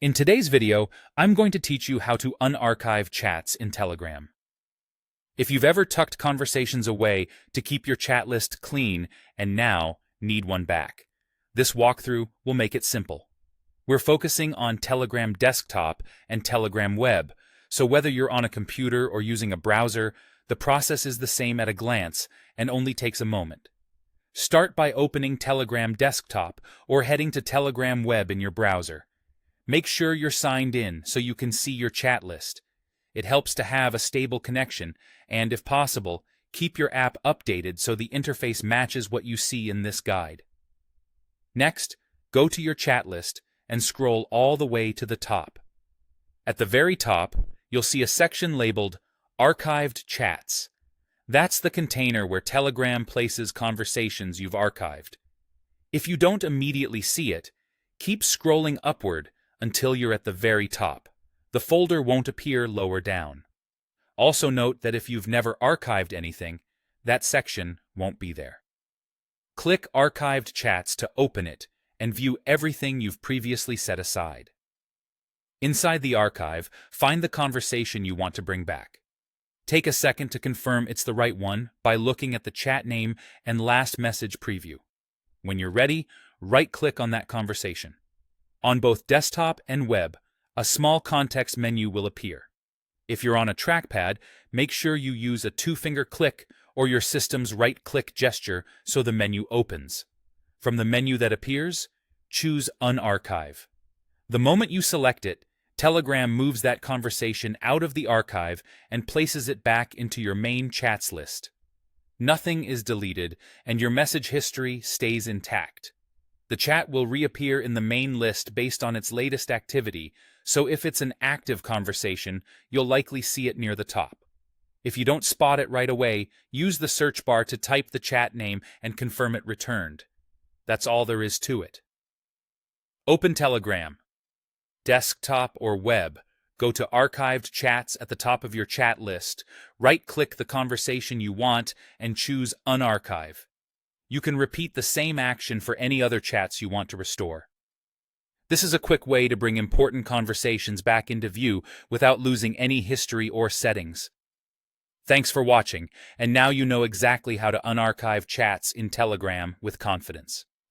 In today's video, I'm going to teach you how to unarchive chats in Telegram. If you've ever tucked conversations away to keep your chat list clean and now need one back, this walkthrough will make it simple. We're focusing on Telegram Desktop and Telegram Web, so whether you're on a computer or using a browser, the process is the same at a glance and only takes a moment. Start by opening Telegram Desktop or heading to Telegram Web in your browser. Make sure you're signed in so you can see your chat list. It helps to have a stable connection, and if possible, keep your app updated so the interface matches what you see in this guide. Next, go to your chat list and scroll all the way to the top. At the very top, you'll see a section labeled Archived Chats. That's the container where Telegram places conversations you've archived. If you don't immediately see it, keep scrolling upward until you're at the very top. The folder won't appear lower down. Also note that if you've never archived anything, that section won't be there. Click Archived Chats to open it and view everything you've previously set aside. Inside the archive, find the conversation you want to bring back. Take a second to confirm it's the right one by looking at the chat name and last message preview. When you're ready, right-click on that conversation. On both desktop and web, a small context menu will appear. If you're on a trackpad, make sure you use a two-finger click or your system's right-click gesture so the menu opens. From the menu that appears, choose Unarchive. The moment you select it, Telegram moves that conversation out of the archive and places it back into your main chats list. Nothing is deleted, and your message history stays intact. The chat will reappear in the main list based on its latest activity, so if it's an active conversation, you'll likely see it near the top. If you don't spot it right away, use the search bar to type the chat name and confirm it returned. That's all there is to it. Open Telegram. Desktop or web, go to Archived Chats at the top of your chat list, right-click the conversation you want, and choose Unarchive. You can repeat the same action for any other chats you want to restore. This is a quick way to bring important conversations back into view without losing any history or settings. Thanks for watching, and now you know exactly how to unarchive chats in Telegram with confidence.